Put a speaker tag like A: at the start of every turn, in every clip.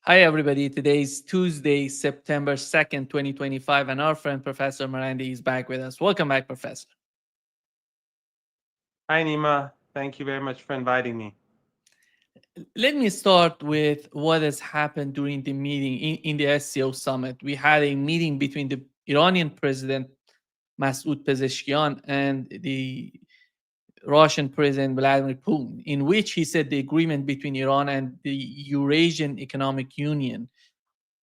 A: Hi, everybody. Today is Tuesday, September 2nd, 2025, and our friend Professor Marandi is back with us. Welcome back, Professor.
B: Hi, Nima. Thank you very much for inviting me.
A: Let me start with what has happened during the meeting in the SCO summit. We had a meeting between the Iranian president, Masoud Pezeshkian, and the Russian President Vladimir Putin, in which he said the agreement between Iran and the Eurasian Economic Union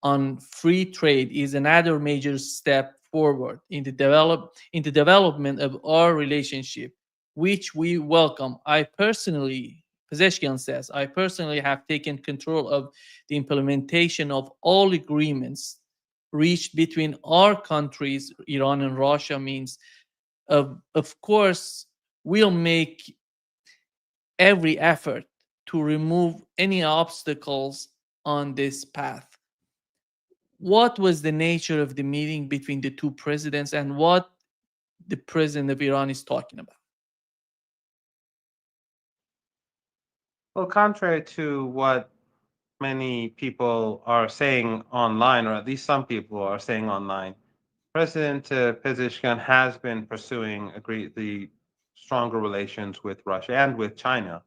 A: on free trade is another major step forward in the development of our relationship, which we welcome. Pezeshkian says, I personally have taken control of the implementation of all agreements reached between our countries, Iran and Russia. Means, of course, we'll make every effort to remove any obstacles on this path. What was the nature of the meeting between the two presidents and what the president of Iran is talking about?
B: Well, contrary to what many people are saying online, or at least some people are saying online, President Pezeshkian has been pursuing the stronger relations with Russia and with China,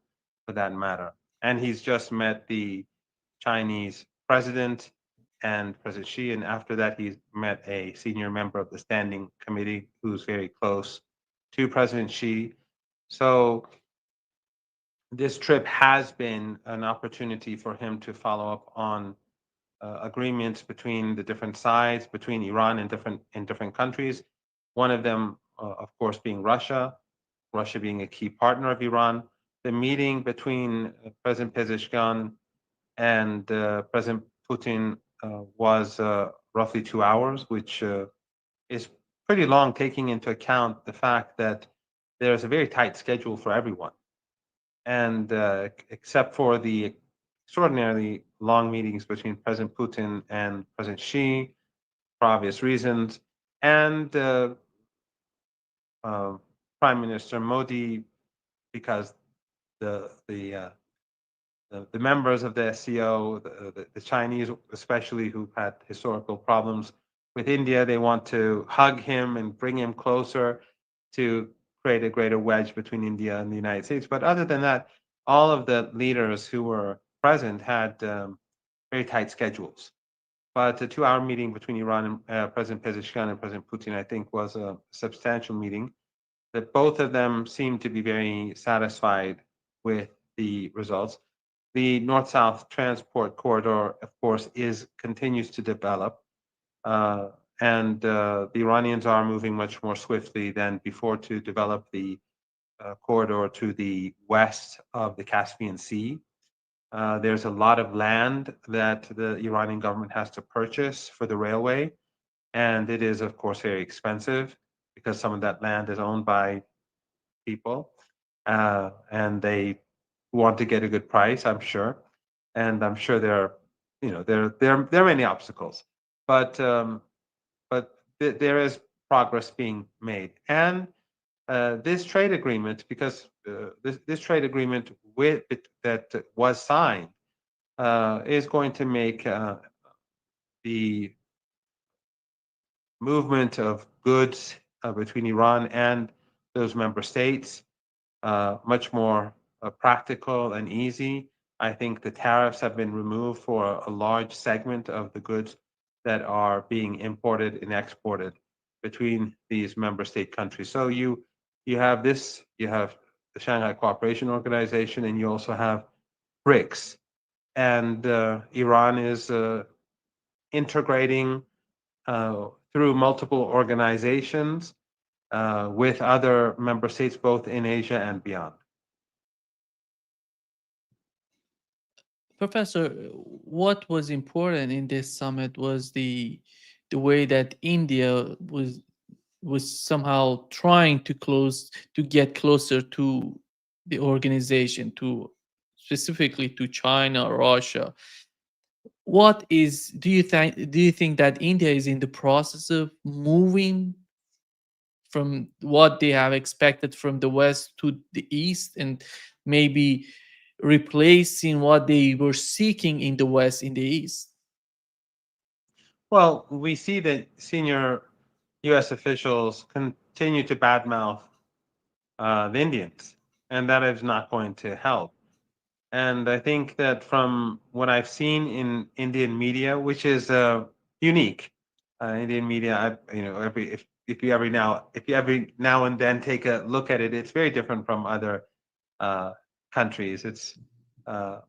B: for that matter. And he's just met the Chinese president and President Xi, and after that, he's met a senior member of the standing committee who's very close to President Xi. So this trip has been an opportunity for him to follow up on agreements between the different sides, between Iran and different countries. One of them, of course, being Russia, Russia being a key partner of Iran. The meeting between President Pezeshkian and President Putin was roughly 2 hours, which is pretty long, taking into account the fact that there's a very tight schedule for everyone. And except for the extraordinarily long meetings between President Putin and President Xi, for obvious reasons, and uh, Prime Minister Modi, because the the, uh, the members of the SCO, the Chinese especially, who've had historical problems with India, they want to hug him and bring him closer to create a greater wedge between India and the United States. But other than that, all of the leaders who were present had very tight schedules. But the 2 hour meeting between Iran and President Pezeshkian and President Putin, I think, was a substantial meeting that both of them seemed to be very satisfied with the results. The north-south transport corridor, of course, continues to develop, and the Iranians are moving much more swiftly than before to develop the corridor to the west of the Caspian Sea. There's a lot of land that the Iranian government has to purchase for the railway, and it is, of course, very expensive because some of that land is owned by people, and they want to get a good price, I'm sure. And I'm sure there are many obstacles, but there is progress being made. And this trade agreement, because this trade agreement that was signed is going to make the movement of goods between Iran and those member states much more practical and easy. I think the tariffs have been removed for a large segment of the goods that are being imported and exported between these member state countries. So you have this, you have the Shanghai Cooperation Organization, and you also have BRICS. And Iran is integrating through multiple organizations with other member states, both in Asia and beyond.
A: Professor, what was important in this summit was the way that India was somehow trying to get closer to the organization, to specifically to China or Russia. What is do you think that India is in the process of moving from what they have expected from the west to the east, and maybe replacing what they were seeking in the West, in the East?
B: Well, we see that senior U.S. officials continue to badmouth the Indians, and that is not going to help. And I think that from what I've seen in Indian media, which is unique, Indian media, if you every now and then take a look at it, it's very different from other uh, countries. Uh,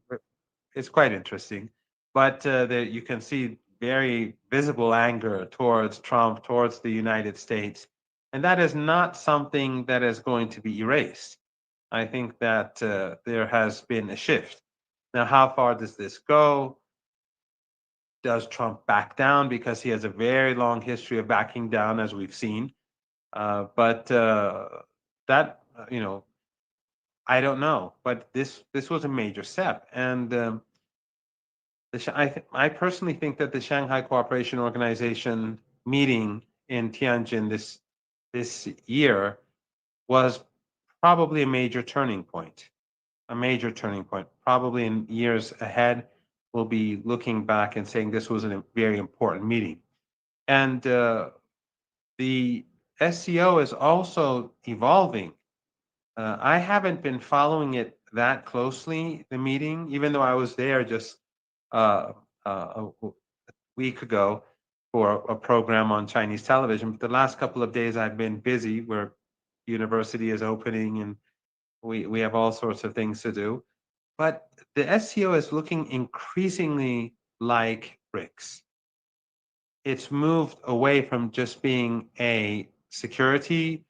B: it's quite interesting, but you can see very visible anger towards Trump, towards the United States, and that is not something that is going to be erased. I think that there has been a shift. Now, how far does this go? Does Trump back down? Because he has a very long history of backing down, as we've seen. But that, I don't know. But this was a major step, and I personally think that the Shanghai Cooperation Organization meeting in Tianjin this year was probably a major turning point. A major turning point. Probably in years ahead, we'll be looking back and saying this was a very important meeting. And the SCO is also evolving. I haven't been following it that closely, the meeting, even though I was there just uh, a week ago for a program on Chinese television. But the last couple of days I've been busy where university is opening and we have all sorts of things to do. But the SCO is looking increasingly like BRICS. It's moved away from just being a security,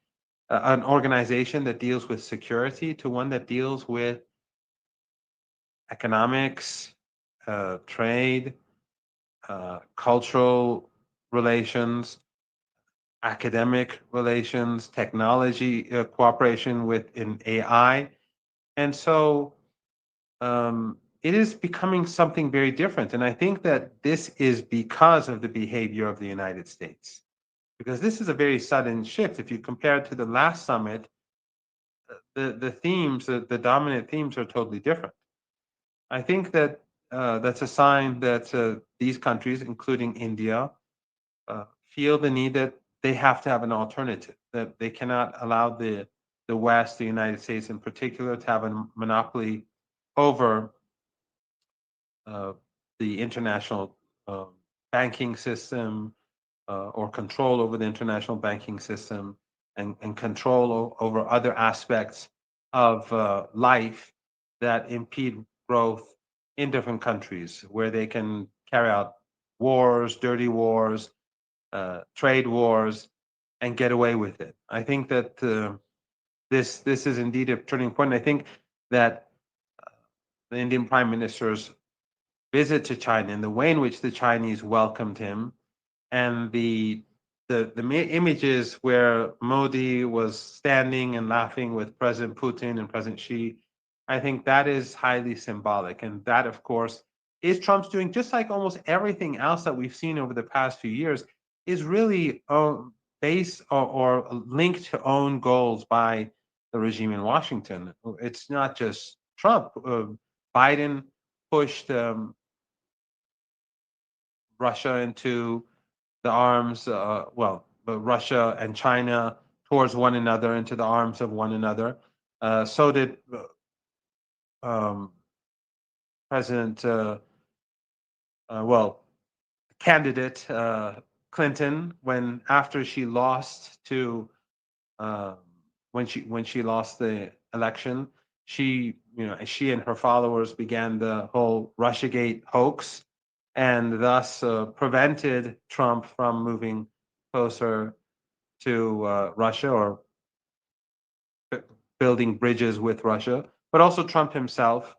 B: an organization that deals with security, to one that deals with economics, trade, cultural relations, academic relations, technology cooperation with in AI. And so it is becoming something very different. And I think that this is because of the behavior of the United States, because this is a very sudden shift. If you compare it to the last summit, the themes, the dominant themes are totally different. I think that that's a sign that these countries, including India, feel the need that they have to have an alternative, that they cannot allow the West, the United States in particular, to have a monopoly over uh, the international banking system or control over the international banking system and control over other aspects of life that impede growth in different countries where they can carry out wars, dirty wars, trade wars, and get away with it. I think that this is indeed a turning point. I think that the Indian Prime Minister's visit to China and the way in which the Chinese welcomed him, and the images where Modi was standing and laughing with President Putin and President Xi, I think that is highly symbolic, and that, of course, is Trump's doing. Just like almost everything else that we've seen over the past few years, is really based or linked to own goals by the regime in Washington. It's not just Trump. Biden pushed Russia into the arms, Russia and China towards one another, into the arms of one another. So did um, President, candidate Clinton, when after she lost to uh, when she lost the election, she and her followers began the whole RussiaGate hoax, and thus prevented Trump from moving closer to Russia or building bridges with Russia. But also Trump himself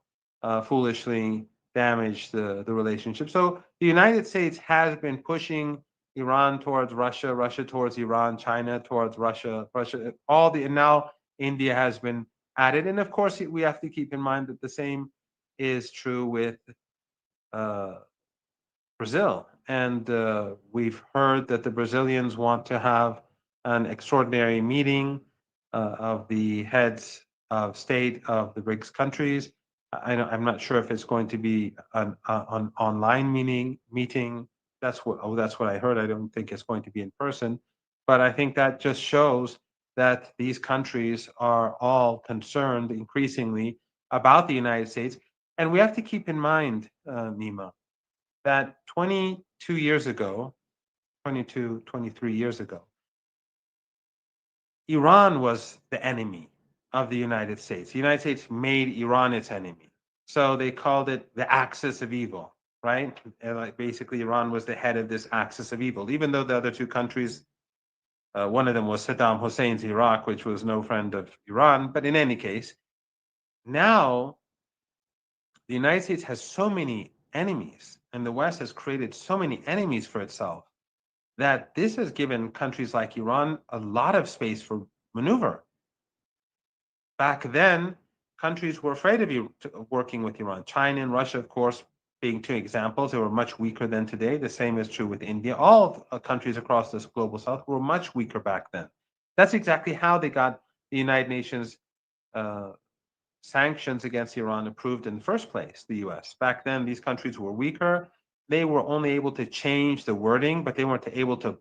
B: foolishly damaged the relationship. So the United States has been pushing Iran towards Russia, Russia towards Iran, China towards Russia, Russia, and now India has been added. And of course, we have to keep in mind that the same is true with uh, Brazil. And we've heard that the Brazilians want to have an extraordinary meeting of the heads of state of the BRICS countries. I'm not sure if it's going to be an online meeting. That's what I heard. I don't think it's going to be in person, but I think that just shows that these countries are all concerned increasingly about the United States. And we have to keep in mind, Nima, that 22 years ago, 22, 23 years ago, Iran was the enemy of the United States. The United States made Iran its enemy. So they called it the axis of evil, right? And like basically, Iran was the head of this axis of evil, even though the other two countries, one of them was Saddam Hussein's Iraq, which was no friend of Iran. But in any case, now the United States has so many enemies, and the West has created so many enemies for itself that this has given countries like Iran a lot of space for maneuver. Back then, countries were afraid of working with Iran. China and Russia, of course, being two examples, they were much weaker than today. The same is true with India. All countries across this global south were much weaker back then. That's exactly how they got the United Nations sanctions against Iran approved in the first place, the US. Back then, these countries were weaker. They were only able to change the wording, but they weren't able to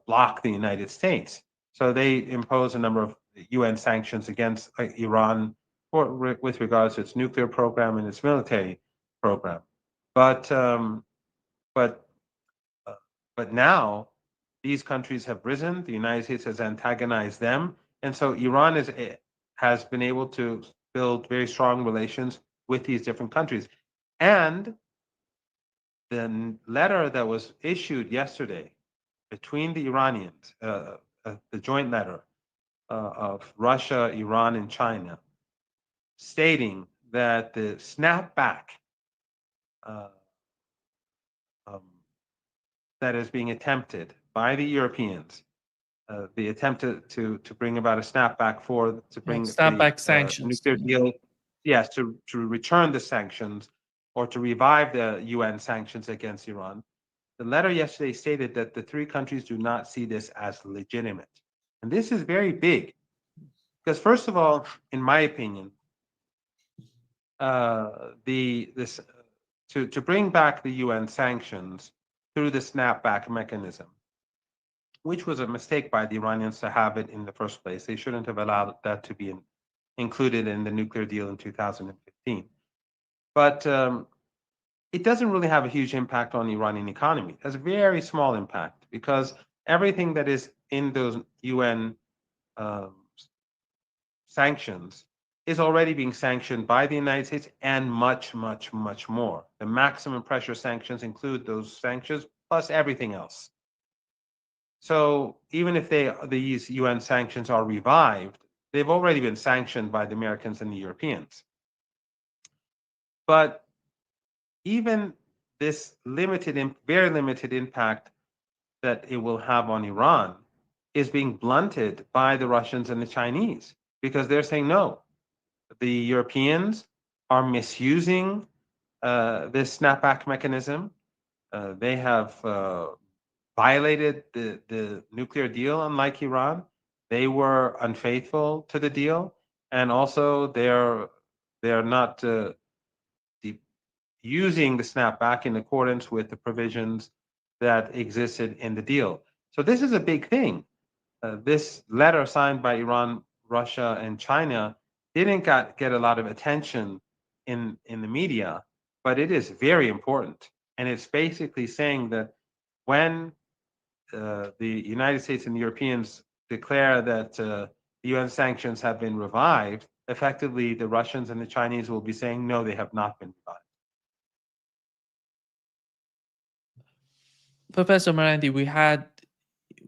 B: block the United States. So they imposed a number of UN sanctions against Iran with regards to its nuclear program and its military program. But but but now these countries have risen. The United States has antagonized them, and so Iran has been able to build very strong relations with these different countries. And the letter that was issued yesterday between the Iranians, the joint letter of Russia, Iran, and China, stating that the snapback uh, um, that is being attempted by the Europeans, the attempt to bring about a snapback to bring the
A: Snapback sanctions.
B: nuclear deal, yes, to return the sanctions or to revive the UN sanctions against Iran. The letter yesterday stated that the three countries do not see this as legitimate. And this is very big because, first of all, in my opinion, this to bring back the UN sanctions through the snapback mechanism, which was a mistake by the Iranians to have it in the first place. They shouldn't have allowed that to be included in the nuclear deal in 2015. But it doesn't really have a huge impact on the Iranian economy. It has a very small impact because everything that is in those UN um, sanctions is already being sanctioned by the United States and much, much, much more. The maximum pressure sanctions include those sanctions plus everything else. So even if these UN sanctions are revived, they've already been sanctioned by the Americans and the Europeans. But even this very limited impact that it will have on Iran is being blunted by the Russians and the Chinese because they're saying no. The Europeans are misusing this snapback mechanism. They have violated the nuclear deal, unlike Iran. They were unfaithful to the deal, and also they're not using the snapback in accordance with the provisions that existed in the deal. So this is a big thing. This letter signed by Iran, Russia, and China didn't get a lot of attention in the media, but it is very important. And it's basically saying that when the United States and the Europeans declare that the UN sanctions have been revived, effectively the Russians and the Chinese will be saying, no, they have not been revived.
A: Professor Marandi,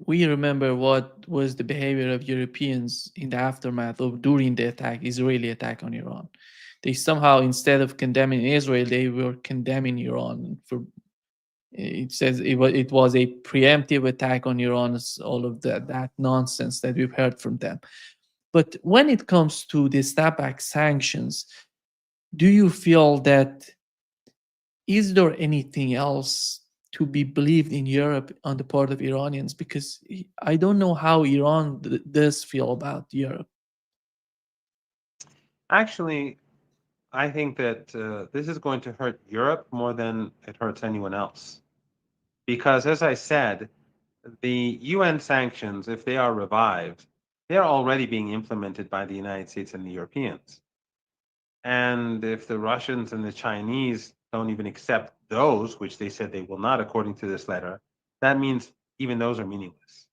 A: we remember what was the behavior of Europeans in the aftermath of during the Israeli attack on Iran. They somehow, instead of condemning Israel, they were condemning Iran for. It says it was a preemptive attack on Iran, all of that nonsense that we've heard from them. But when it comes to the snapback sanctions, do you feel that is there anything else to be believed in Europe on the part of Iranians? Because I don't know how Iran does feel about Europe.
B: Actually, I think that this is going to hurt Europe more than it hurts anyone else. Because, as I said, the UN sanctions, if they are revived, they're already being implemented by the United States and the Europeans. And if the Russians and the Chinese don't even accept those, which they said they will not, according to this letter, that means even those are meaningless.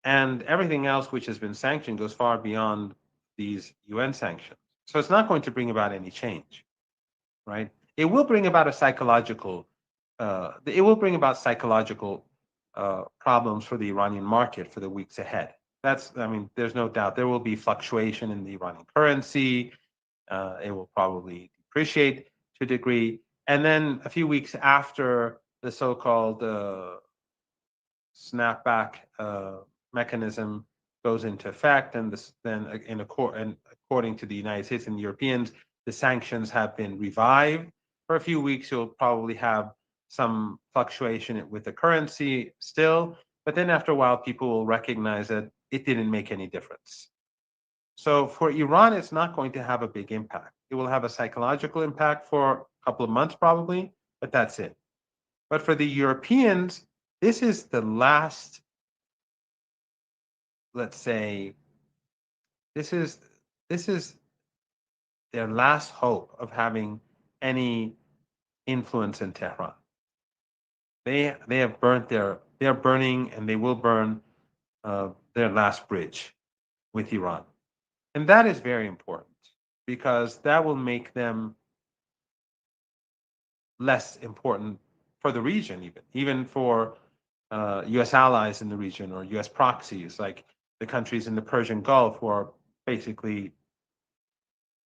B: And everything else which has been sanctioned goes far beyond these UN sanctions. So it's not going to bring about any change, right? It will bring about a psychological, it will bring about psychological problems for the Iranian market for the weeks ahead. I mean, there's no doubt there will be fluctuation in the Iranian currency. It will probably depreciate to a degree. And then a few weeks after the so-called snapback mechanism goes into effect, and according to the United States and Europeans, the sanctions have been revived. For a few weeks, you'll probably have some fluctuation with the currency still, but then after a while, people will recognize that it didn't make any difference. So for Iran, it's not going to have a big impact. It will have a psychological impact for a couple of months probably, but that's it. But for the Europeans, this is the last, let's say, this is this is their last hope of having any influence in Tehran. They have burnt they're burning, and they will burn their last bridge with Iran. And that is very important because that will make them less important for the region, even for U.S. allies in the region or U.S. proxies, like the countries in the Persian Gulf, who are basically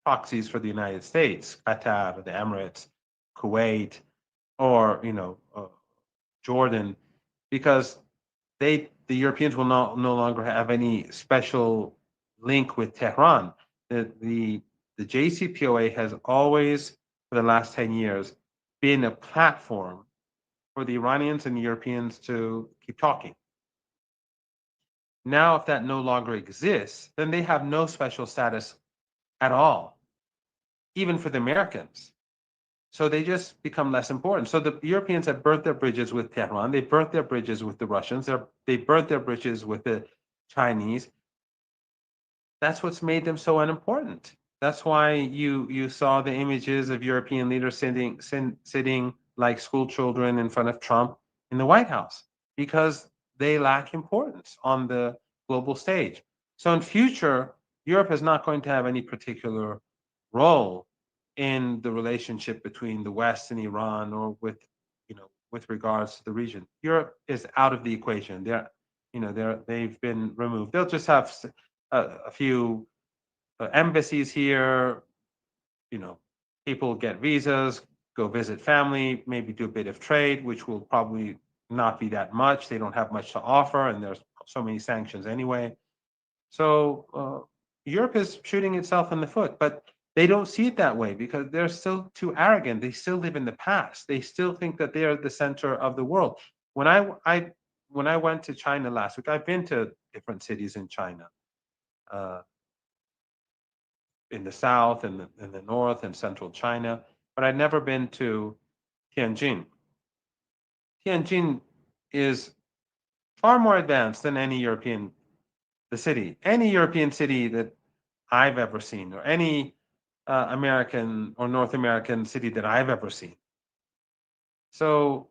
B: proxies for the United States, Qatar, the Emirates, Kuwait, or Jordan, because the Europeans will no longer have any special link with Tehran. The JCPOA has always, for the last 10 years, been a platform for the Iranians and the Europeans to keep talking. Now, if that no longer exists, then they have no special status at all, even for the Americans. So they just become less important. So the Europeans have burnt their bridges with Tehran. They burnt their bridges with the Russians. They burnt their bridges with the Chinese. That's what's made them so unimportant. That's why you saw the images of European leaders sitting like school children in front of Trump in the White House, because they lack importance on the global stage. So in future, Europe is not going to have any particular role in the relationship between the West and Iran, or with regards to the region. Europe is out of the equation. They've been removed. They'll just have a few embassies here. People get visas, go visit family, maybe do a bit of trade, which will probably not be that much. They don't have much to offer, and there's so many sanctions anyway. So Europe is shooting itself in the foot, but they don't see it that way because they're still too arrogant. They still live in the past. They still think that they are the center of the world. When I went to China last week, I've been to different cities in China, uh, in the south and the north and central China, but I'd never been to Tianjin. Tianjin is far more advanced than any European city that I've ever seen, or any American or North American city that I've ever seen. So,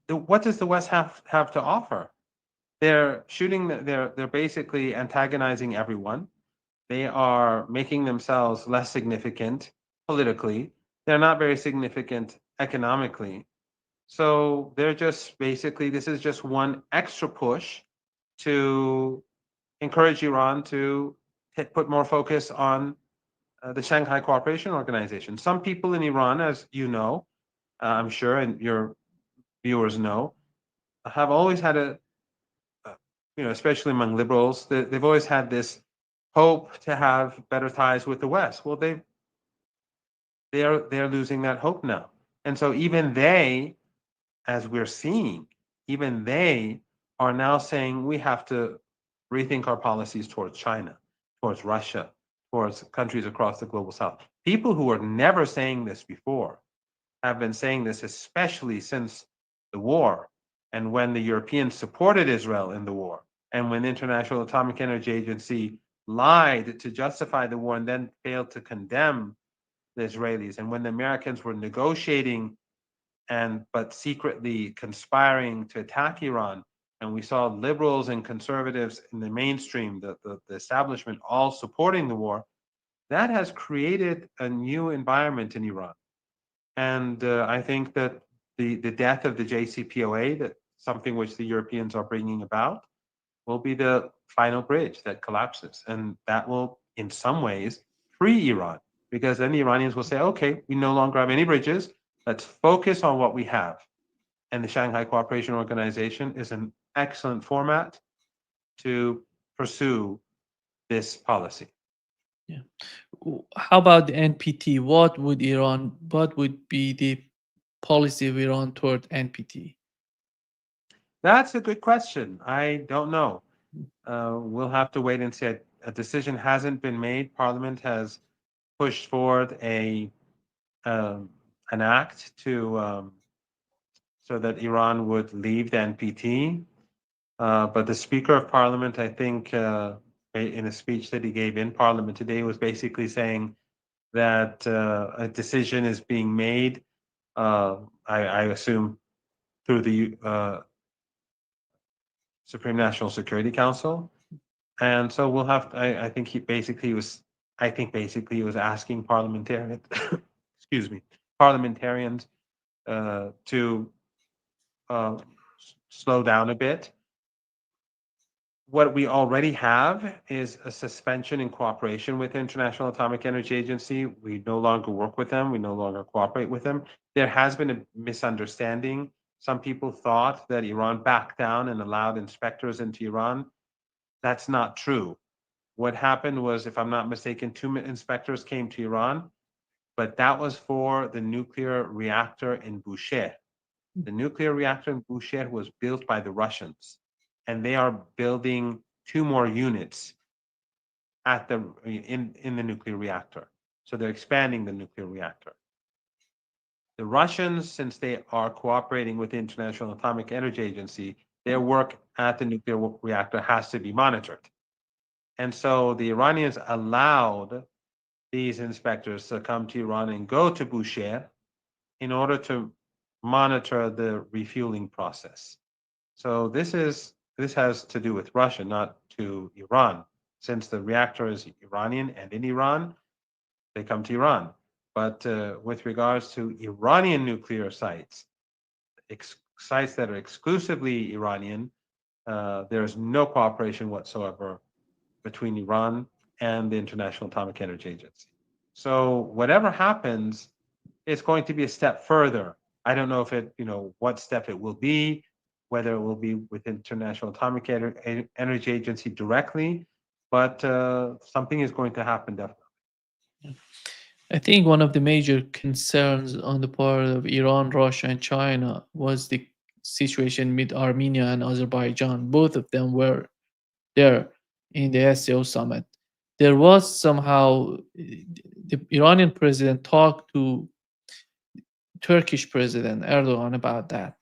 B: what does the West have to offer? They're basically antagonizing everyone. They are making themselves less significant politically. They're not very significant economically. So they're just basically, this is just one extra push to encourage Iran to put more focus on the Shanghai Cooperation Organization. Some people in Iran, as you know, I'm sure, and your viewers know, have always had especially among liberals, they've always had this hope to have better ties with the West. Well, they're losing that hope now, and so even they, as we're seeing, even they are now saying we have to rethink our policies towards China, towards Russia, towards countries across the global south. People who were never saying this before have been saying this, especially since the war and when the Europeans supported Israel in the war, and when the International Atomic Energy Agency lied to justify the war and then failed to condemn the Israelis, and when the Americans were negotiating but secretly conspiring to attack Iran, and we saw liberals and conservatives in the mainstream, the establishment, all supporting the war, that has created a new environment in Iran. And I think that the death of the JCPOA, that something which the Europeans are bringing about, will be the final bridge that collapses. And that will, in some ways, free Iran, because then the Iranians will say, okay, we no longer have any bridges. Let's focus on what we have. And the Shanghai Cooperation Organization is an excellent format to pursue this policy.
A: Yeah. How about the NPT? What would be the policy of Iran toward NPT?
B: That's a good question. I don't know. We'll have to wait and see. A decision hasn't been made. Parliament has pushed forward an act to so that Iran would leave the NPT. But the Speaker of Parliament, I think, in a speech that he gave in Parliament today, was basically saying that a decision is being made. I assume through the Supreme National Security Council, and so we'll have. I think he basically was. I think basically he was asking parliamentarians, excuse me, parliamentarians to slow down a bit. What we already have is a suspension in cooperation with the International Atomic Energy Agency. We no longer work with them. We no longer cooperate with them. There has been a misunderstanding. Some people thought that Iran backed down and allowed inspectors into Iran. That's not true. What happened was, if I'm not mistaken, two inspectors came to Iran, but that was for the nuclear reactor in Bushehr. The nuclear reactor in Bushehr was built by the Russians, and they are building two more units at in the nuclear reactor. So they're expanding the nuclear reactor. The Russians, since they are cooperating with the International Atomic Energy Agency, their work at the nuclear reactor has to be monitored. And so the Iranians allowed these inspectors to come to Iran and go to Bushehr in order to monitor the refueling process. So this has to do with Russia, not to Iran. Since the reactor is Iranian and in Iran, they come to Iran. But with regards to Iranian nuclear sites, sites that are exclusively Iranian, there is no cooperation whatsoever between Iran and the International Atomic Energy Agency. So whatever happens, it's going to be a step further. I don't know if what step it will be, whether it will be with International Atomic Energy Agency directly, but something is going to happen definitely.
A: I think one of the major concerns on the part of Iran, Russia, and China was the situation with Armenia and Azerbaijan. Both of them were there in the SCO summit. There was somehow the Iranian president talked to Turkish President Erdogan about that.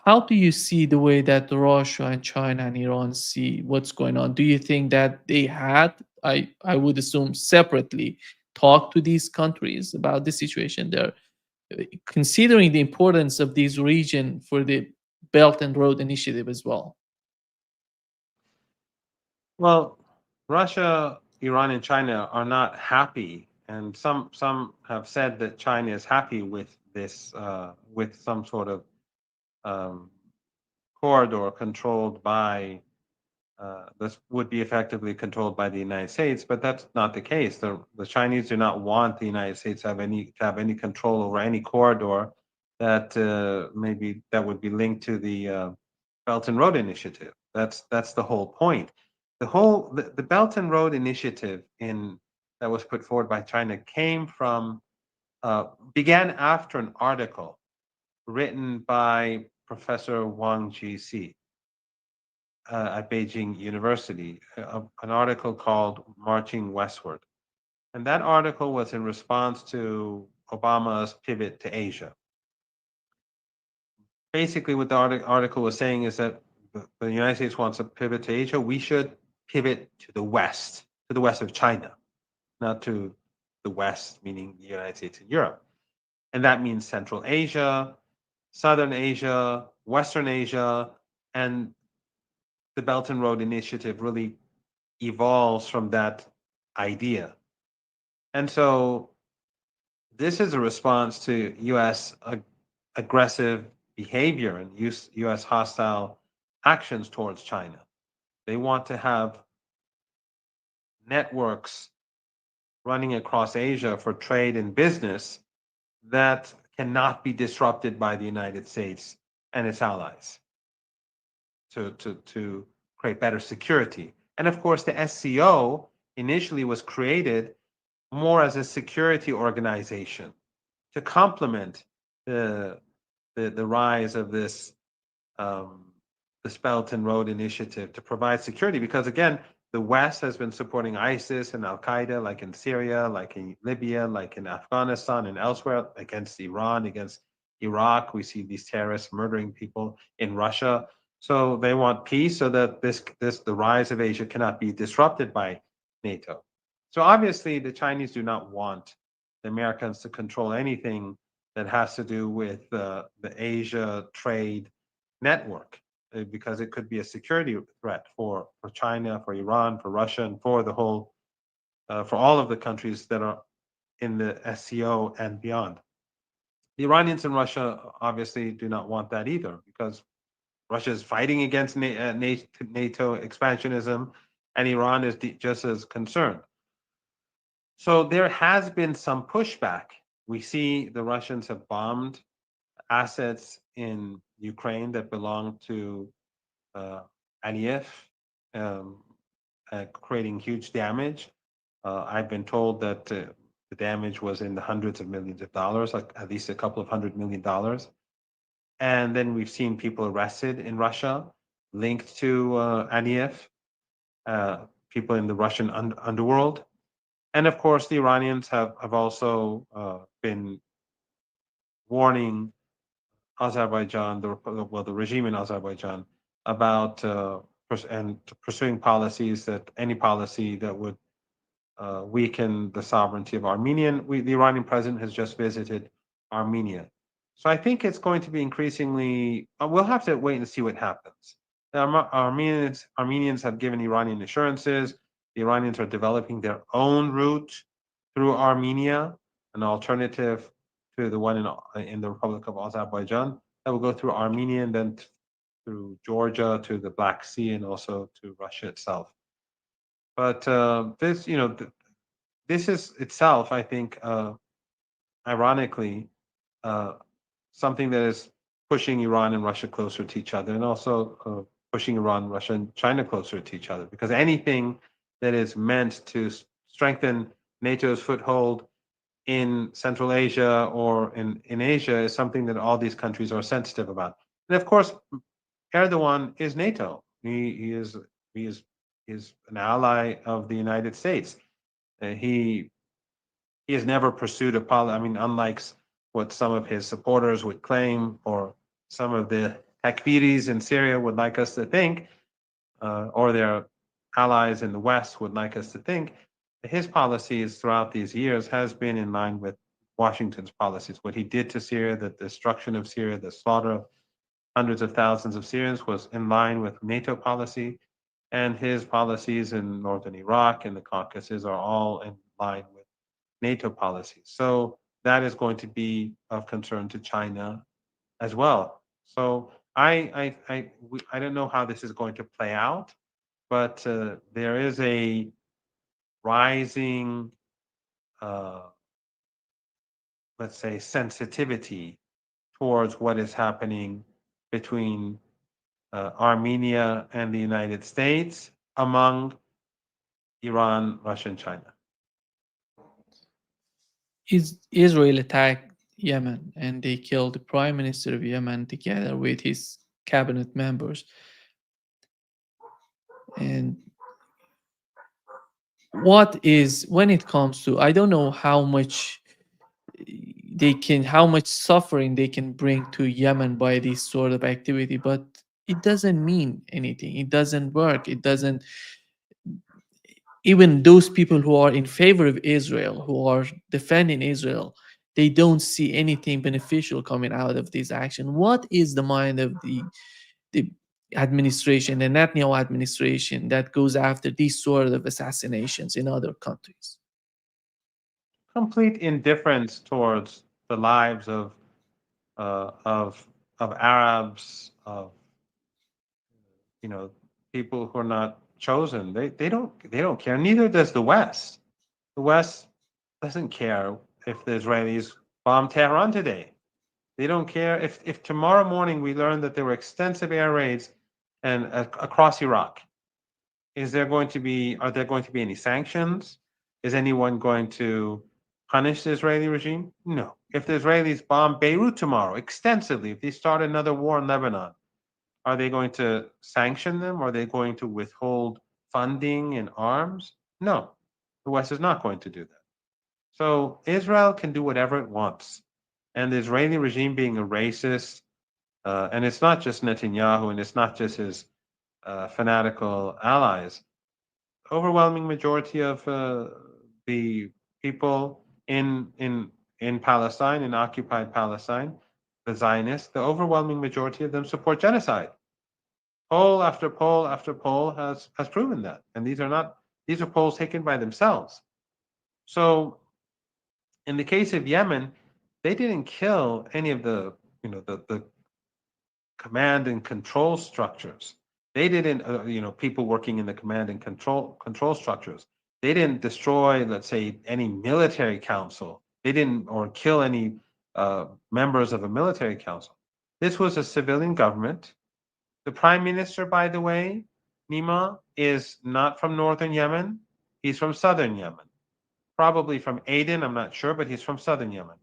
A: How do you see the way that Russia and China and Iran see what's going on? Do you think that they had, I would assume, separately talked to these countries about the situation there, considering the importance of this region for the Belt and Road Initiative as well?
B: Well, Russia, Iran, and China are not happy, and some have said that China is happy with this, with some sort of um, corridor controlled by this would be effectively controlled by the United States, but that's not the case. The Chinese do not want the United States to have any control over any corridor that maybe that would be linked to the Belt and Road Initiative. That's the whole point. The Belt and Road Initiative that was put forward by China began after an article written by Professor Wang Jixi. at Beijing University, an article called Marching Westward. And that article was in response to Obama's pivot to Asia. Basically, what the article was saying is that the United States wants to pivot to Asia. We should pivot to the west of China, not to the west, meaning the United States and Europe. And that means Central Asia, Southern Asia, Western Asia, and the Belt and Road Initiative really evolves from that idea. And so this is a response to US aggressive behavior and US hostile actions towards China. They want to have networks running across Asia for trade and business that cannot be disrupted by the United States and its allies to create better security. And of course, the SCO initially was created more as a security organization to complement the rise of this Belt and Road Initiative to provide security. Because again, the West has been supporting ISIS and Al Qaeda, like in Syria, like in Libya, like in Afghanistan, and elsewhere, against Iran, against Iraq. We see these terrorists murdering people in Russia. So they want peace, so that the rise of Asia cannot be disrupted by NATO. So obviously, the Chinese do not want the Americans to control anything that has to do with the Asia trade network, because it could be a security threat for China, for Iran, for Russia, and for the whole, for all of the countries that are in the SCO and beyond. The Iranians and Russia obviously do not want that either, because Russia is fighting against NATO expansionism, and Iran is just as concerned. So there has been some pushback. We see the Russians have bombed assets in Ukraine that belong to Aliyev, um, creating huge damage. I've been told that the damage was in the hundreds of millions of dollars, like at least a couple of $100 million. And then we've seen people arrested in Russia linked to Aliyev, people in the Russian underworld. And of course, the Iranians have also been warning Azerbaijan, the regime in Azerbaijan, about pursuing policies any policy that would weaken the sovereignty of Armenia. The Iranian president has just visited Armenia. So I think it's going to be increasingly, we'll have to wait and see what happens. The Armenians have given Iranian assurances. The Iranians are developing their own route through Armenia, an alternative to the one in the Republic of Azerbaijan that will go through Armenia and then through Georgia to the Black Sea and also to Russia itself. But this, this is itself, I think, ironically, something that is pushing Iran and Russia closer to each other, and also pushing Iran, Russia, and China closer to each other. Because anything that is meant to strengthen NATO's foothold in Central Asia or in Asia is something that all these countries are sensitive about. And of course, Erdogan is NATO. He is an ally of the United States. He has never pursued a policy. I mean, unlike what some of his supporters would claim, or some of the Takfiris in Syria would like us to think, or their allies in the West would like us to think, his policies throughout these years has been in line with Washington's policies. What he did to Syria, the destruction of Syria, the slaughter of hundreds of thousands of Syrians, was in line with NATO policy, and his policies in northern Iraq and the Caucasus are all in line with NATO policies. So that is going to be of concern to China as well. So I don't know how this is going to play out, but there is a rising, let's say, sensitivity towards what is happening between Armenia and the United States among Iran, Russia, and China.
A: Israel attacked Yemen and they killed the prime minister of Yemen together with his cabinet members. And what is, when it comes to, I don't know how much how much suffering they can bring to Yemen by this sort of activity, but it doesn't mean anything. It doesn't work. It doesn't, even those people who are in favor of Israel, who are defending Israel, they don't see anything beneficial coming out of this action. What is the mind of the administration, the Netanyahu administration, that goes after these sort of assassinations in other countries?
B: Complete indifference towards the lives of uh, of of Arabs, of you know people who are not chosen. They don't care. Neither does the West. The West doesn't care if the Israelis bomb Tehran today. They don't care if tomorrow morning we learn that there were extensive air raids and across Iraq. Are there going to be any sanctions? Is anyone going to punish the Israeli regime? No. If the Israelis bomb Beirut tomorrow extensively, if they start another war in Lebanon, are they going to sanction them? Are they going to withhold funding and arms? No. The West is not going to do that. So Israel can do whatever it wants. And the Israeli regime being a racist, and it's not just Netanyahu and it's not just his fanatical allies. Overwhelming majority of the people in Palestine, in occupied Palestine, the Zionists, the overwhelming majority of them support genocide. Poll after poll after poll has proven that, and these are polls taken by themselves. So in the case of Yemen, they didn't kill any of the command and control structures. They didn't, people working in the command and control structures. They didn't destroy, let's say, any military council. They didn't or kill any members of a military council. This was a civilian government. The prime minister, by the way, Nima, is not from northern Yemen. He's from southern Yemen, probably from Aden. I'm not sure, but he's from southern Yemen.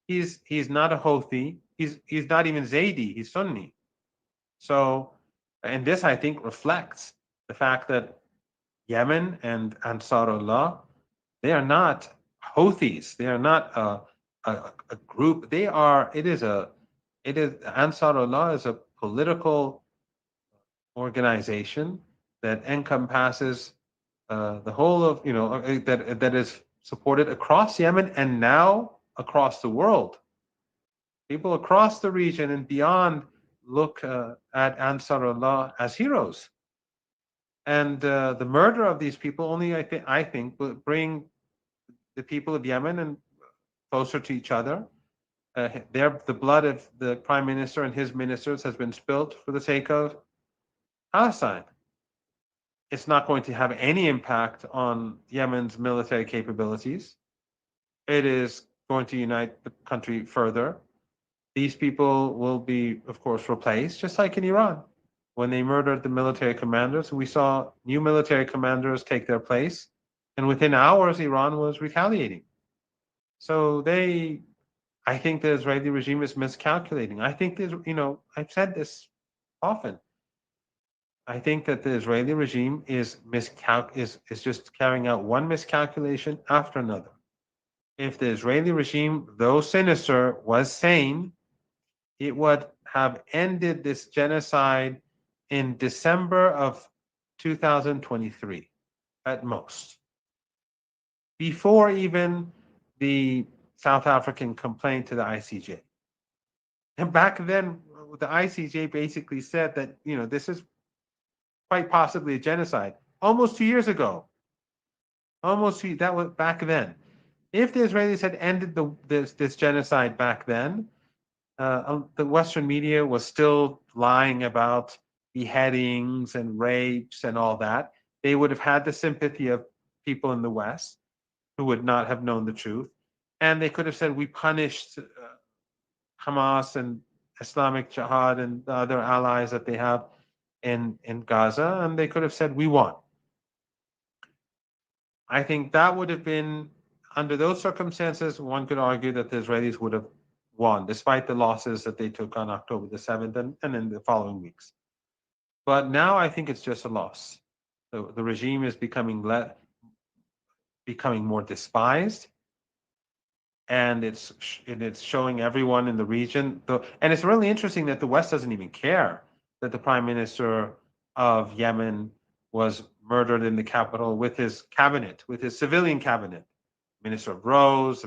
B: He's not a Houthi. He's not even Zaidi. He's Sunni. So, and this I think reflects the fact that Yemen and Ansarullah, they are not Houthis. They are not a group. Ansarullah is a political organization that encompasses the whole of, that is supported across Yemen and now across the world. People across the region and beyond look at Ansarullah as heroes. And the murder of these people only, I think, will bring the people of Yemen and closer to each other. The blood of the prime minister and his ministers has been spilt for the sake of Palestine. It's not going to have any impact on Yemen's military capabilities. It is going to unite the country further. These people will be, of course, replaced, just like in Iran. When they murdered the military commanders, we saw new military commanders take their place. And within hours, Iran was retaliating. So I think the Israeli regime is miscalculating. I think I've said this often. I think that the Israeli regime is just carrying out one miscalculation after another. If the Israeli regime, though sinister, was sane, it would have ended this genocide in December of 2023 at most, before even the South African complaint to the ICJ. And back then, the ICJ basically said that, this is quite possibly a genocide almost 2 years ago. That was back then. If the Israelis had ended this genocide back then, the Western media was still lying about beheadings and rapes and all that. They would have had the sympathy of people in the West who would not have known the truth. And they could have said, we punished Hamas and Islamic Jihad and the other allies that they have in Gaza. And they could have said, we won. I think that would have been, under those circumstances, one could argue that the Israelis would have won, despite the losses that they took on October the 7th and in the following weeks. But now I think it's just a loss. The regime is becoming more despised, and it's showing everyone in the region. And it's really interesting that the West doesn't even care that the prime minister of Yemen was murdered in the capital with his cabinet, with his civilian cabinet, Minister of Roads,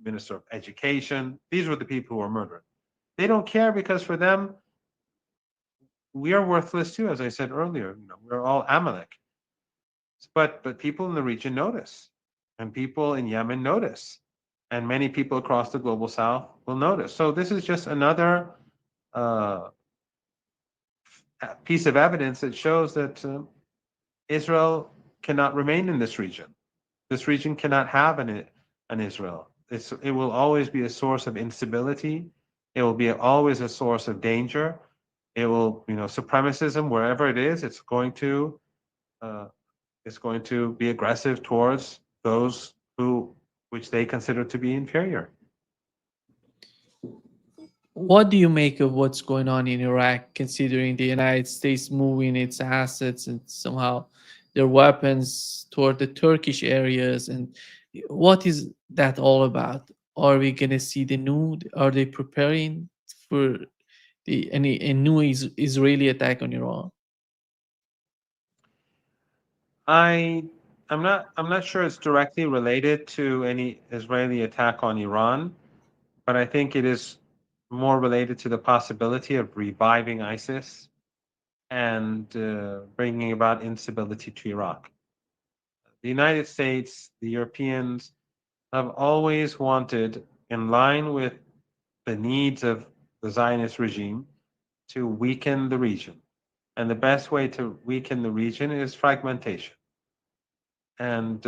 B: Minister of Education. These were the people who were murdered. They don't care because for them, we are worthless too, as I said earlier. We're all Amalek. But people in the region notice, and people in Yemen notice, and many people across the global south will notice. So this is just another uh, piece of evidence that shows that Israel cannot remain in this region. This region cannot have an Israel. It will always be a source of instability. It will be always a source of danger. It will, supremacism wherever it is. Uh, it's going to be aggressive towards those which they consider to be inferior.
A: What do you make of what's going on in Iraq, considering the United States moving its assets and somehow their weapons toward the Turkish areas? And what is that all about? Are we going to see the new? Are they preparing for a new Israeli attack on Iran?
B: I I'm not sure it's directly related to any Israeli attack on Iran, but I think it is more related to the possibility of reviving ISIS and bringing about instability to Iraq. The United States, the Europeans have always wanted, in line with the needs of the Zionist regime, to weaken the region. And the best way to weaken the region is fragmentation. And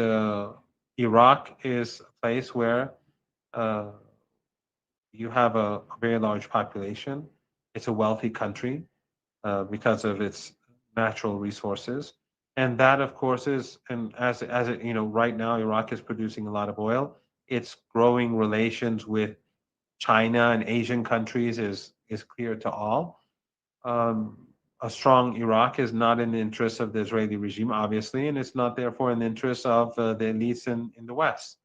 B: Iraq is a place where uh, you have a very large population. It's a wealthy country because of its natural resources. And that, of course, is, and as it, right now, Iraq is producing a lot of oil. Its growing relations with China and Asian countries is clear to all. Um, a strong Iraq is not in the interest of the Israeli regime, obviously, and it's not therefore in the interest of the elites in the West.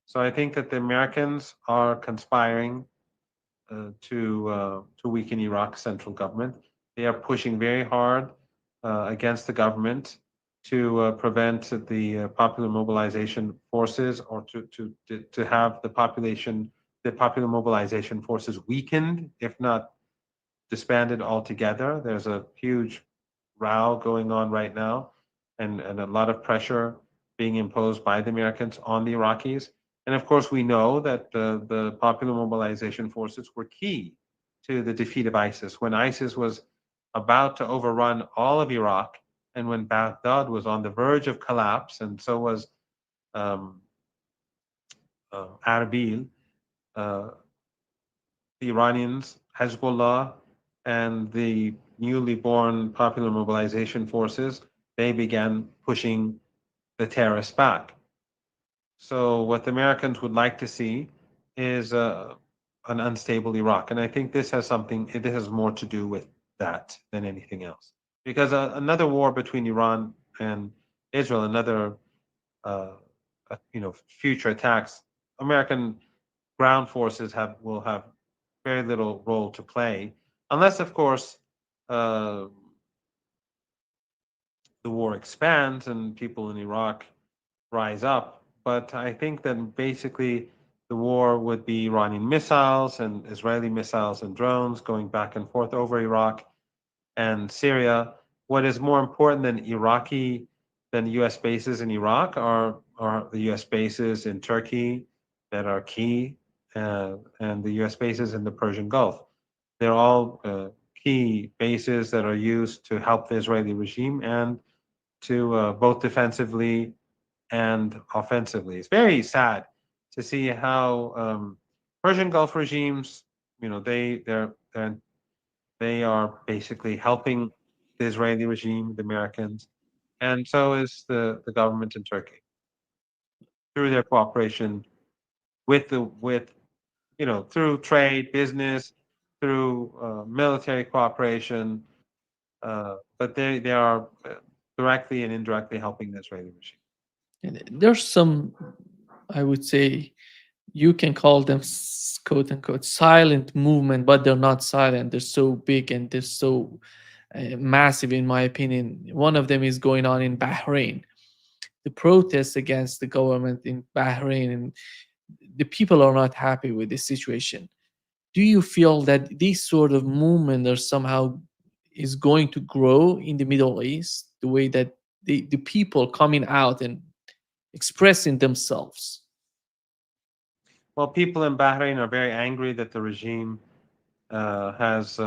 B: So I think that the Americans are conspiring to weaken Iraq's central government. They are pushing very hard against the government to prevent the popular mobilization forces, or to have the popular mobilization forces weakened, if not disbanded altogether. There's a huge row going on right now, and a lot of pressure being imposed by the Americans on the Iraqis. And of course, we know that the popular mobilization forces were key to the defeat of ISIS. When ISIS was about to overrun all of Iraq, and when Baghdad was on the verge of collapse, and so was um, Arbil, uh, the Iranians, Hezbollah, and the newly born Popular Mobilization Forces, they began pushing the terrorists back. So what the Americans would like to see is an unstable Iraq, and I think this has more to do with that than anything else. Because another war between Iran and Israel, another uh, future attacks, American ground forces will have very little role to play, unless, of course, uh, the war expands and people in Iraq rise up. But I think that basically the war would be Iranian missiles and Israeli missiles and drones going back and forth over Iraq and Syria. What is more important than U.S. bases in Iraq are the U.S. bases in Turkey that are key, and the U.S. bases in the Persian Gulf. They're all key bases that are used to help the Israeli regime and to both defensively and offensively. It's very sad to see how Persian Gulf regimes, they are basically helping the Israeli regime, the Americans, and so is the government in Turkey through their cooperation with through trade, business, through military cooperation. But they are directly and indirectly helping the Israeli regime.
A: And there's some, I would say, you can call them quote unquote silent movement, but they're not silent. They're so big and they're so massive, in my opinion. One of them is going on in Bahrain. The protests against the government in Bahrain, and the people are not happy with the situation. Do you feel that this sort of movement or somehow is going to grow in the Middle East, the way that the people coming out and expressing themselves?
B: Well, people in Bahrain are very angry that the regime has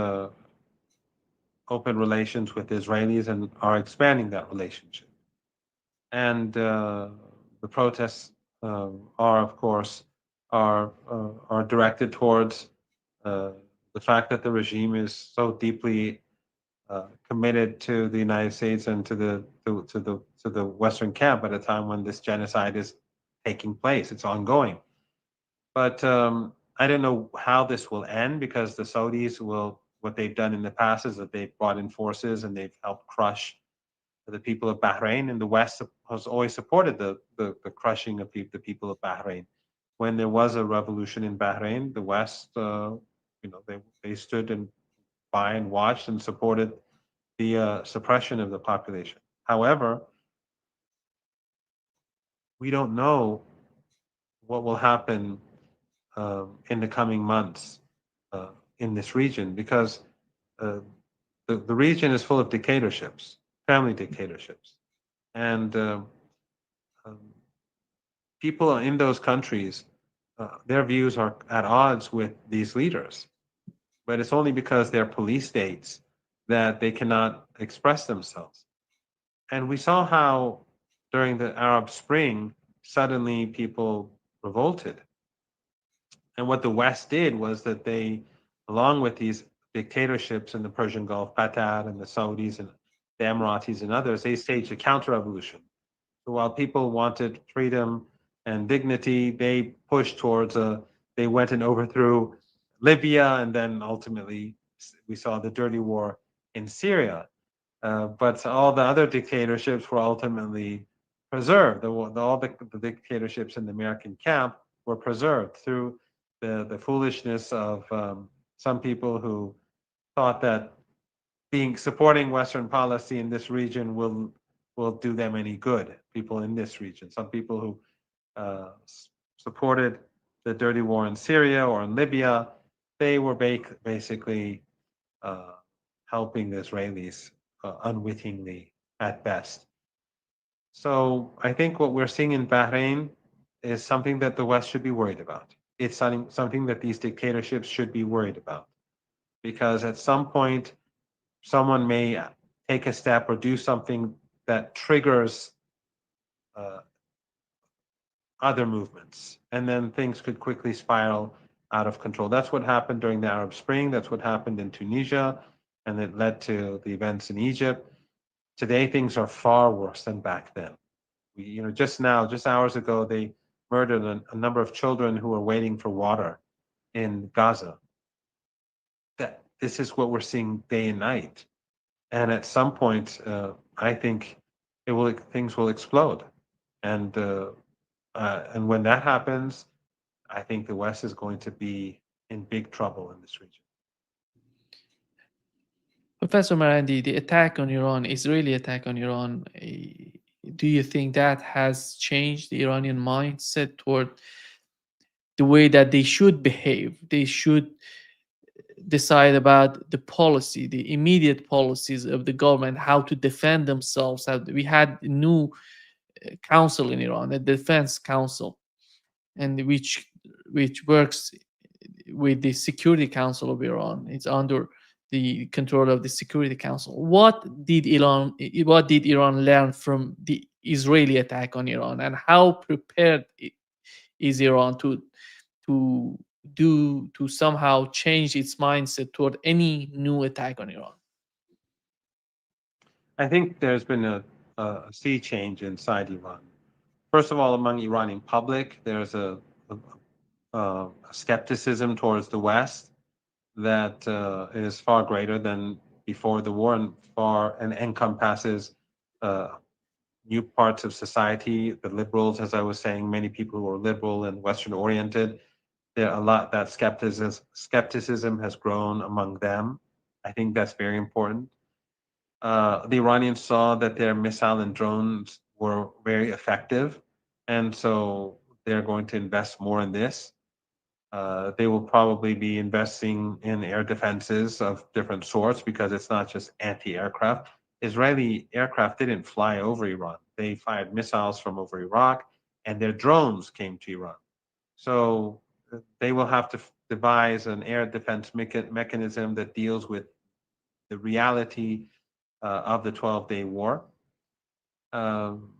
B: open relations with Israelis and are expanding that relationship. And the protests are, of course, are directed towards the fact that the regime is so deeply committed to the United States and to the Western camp at a time when this genocide is taking place. It's ongoing. But I don't know how this will end, because the Saudis will, what they've done in the past is that they've brought in forces and they've helped crush the people of Bahrain, and the West has always supported the crushing of the people of Bahrain. When there was a revolution in Bahrain, the West, they stood and by and watched and supported the suppression of the population. However, we don't know what will happen in the coming months in this region, because uh, the region is full of dictatorships, family dictatorships. And um, people in those countries, their views are at odds with these leaders. But it's only because they're police states that they cannot express themselves. And we saw how during the Arab Spring, suddenly people revolted. And what the West did was that they, along with these dictatorships in the Persian Gulf, Qatar and the Saudis and the Emiratis and others, they staged a counter revolution. So while people wanted freedom and dignity, they pushed towards they went and overthrew Libya, and then ultimately we saw the dirty war in Syria. But all the other dictatorships were ultimately preserved. All the dictatorships in the American camp were preserved through the foolishness of some people who thought that being supporting Western policy in this region will do them any good. People in this region, some people who supported the dirty war in Syria or in Libya, they were basically uh, helping the Israelis unwittingly at best. So I think what we're seeing in Bahrain is something that the West should be worried about. It's something that these dictatorships should be worried about, because at some point someone may take a step or do something that triggers uh, other movements, and then things could quickly spiral out of control. That's what happened during the Arab Spring. That's what happened in Tunisia, and it led to the events in Egypt. Today, things are far worse than back then. Just now, just hours ago, they murdered a number of children who were waiting for water in Gaza. That this is what we're seeing day and night, and at some point, I think things will explode, and and when that happens, I think the West is going to be in big trouble in this region.
A: Professor Marandi, the attack on Iran, Israeli attack on Iran, do you think that has changed the Iranian mindset toward the way that they should behave? They should decide about the policy, the immediate policies of the government, how to defend themselves. We had a new council in Iran, a defense council, and which works with the Security Council of Iran. It's under the control of the Security Council. What did Iran learn from the Israeli attack on Iran, and how prepared is Iran to to somehow change its mindset toward any new attack on Iran?
B: I think there's been a sea change inside Iran. First of all, among Iranian public, there's a skepticism towards the West that is far greater than before the war, and encompasses uh, new parts of society, the liberals, as I was saying, many people who are liberal and Western oriented, there are a lot that skepticism has grown among them. I think that's very important. The Iranians saw that their missile and drones were very effective, and so they're going to invest more in this. They will probably be investing in air defenses of different sorts because it's not just anti-aircraft. Israeli aircraft didn't fly over Iran. They fired missiles from over Iraq, and their drones came to Iran. So they will have to devise an air defense mechanism that deals with the reality of the 12-day war. Um,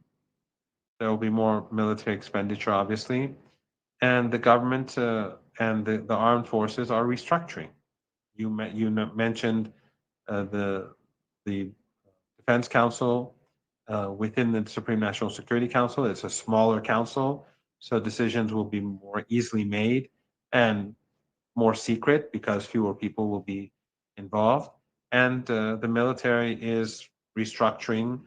B: there will be more military expenditure, obviously, and the government and the armed forces are restructuring. Mentioned the Defense Council within the Supreme National Security Council. It's a smaller council, so decisions will be more easily made and more secret because fewer people will be involved. And the military is restructuring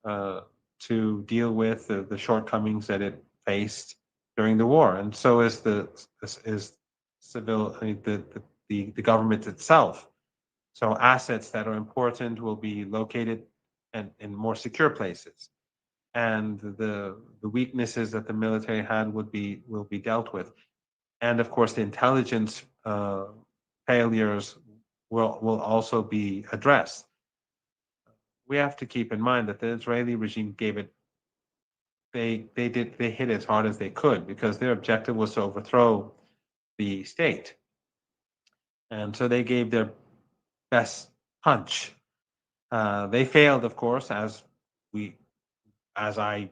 B: uh, to deal with the shortcomings that it faced during the war, and so is civil the government itself. So assets that are important will be located in more secure places, and the weaknesses that the military had will be dealt with, and of course the intelligence failures will also be addressed. We have to keep in mind that the Israeli regime gave it they hit as hard as they could because their objective was to overthrow the state, and so they gave their best punch. They failed, of course, we as I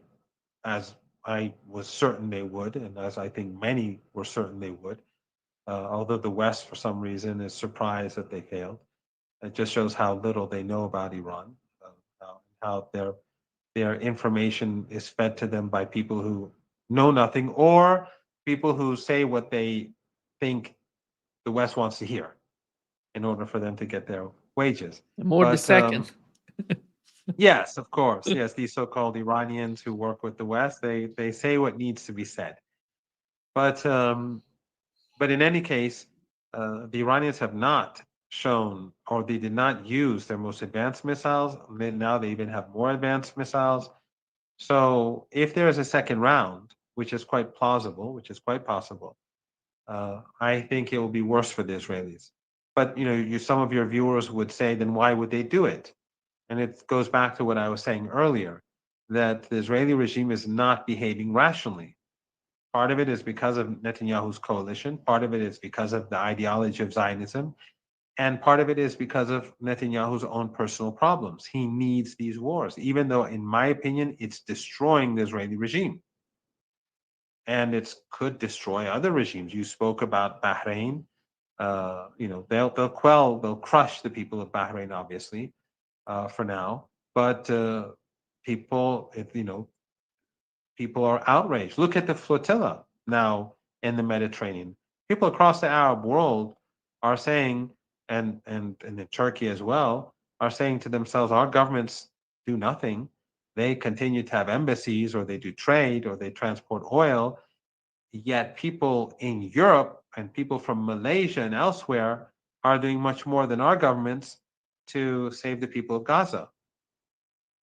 B: as I was certain they would, and as I think many were certain they would. Although the West, for some reason, is surprised that they failed. It just shows how little they know about Iran, how their information is fed to them by people who know nothing or people who say what they think the West wants to hear in order for them to get their wages.
A: More the
B: But
A: second.
B: yes, of course, yes, these so-called Iranians who work with the West, they say what needs to be said. But but in any case, the Iranians have not shown, or they did not use their most advanced missiles. Now they even have more advanced missiles. So if there is a second round, which is quite plausible, which is quite possible, I think it will be worse for the Israelis. But some of your viewers would say, then why would they do it? And it goes back to what I was saying earlier, that the Israeli regime is not behaving rationally. Part of it is because of Netanyahu's coalition. Part of it is because of the ideology of Zionism. And part of it is because of Netanyahu's own personal problems. He needs these wars, even though, in my opinion, it's destroying the Israeli regime. And it could destroy other regimes. You spoke about Bahrain. They'll crush the people of Bahrain, obviously, for now. But people are outraged. Look at the flotilla now in the Mediterranean. People across the Arab world are saying, and in Turkey as well, are saying to themselves, our governments do nothing. They continue to have embassies, or they do trade, or they transport oil. Yet people in Europe and people from Malaysia and elsewhere are doing much more than our governments to save the people of Gaza,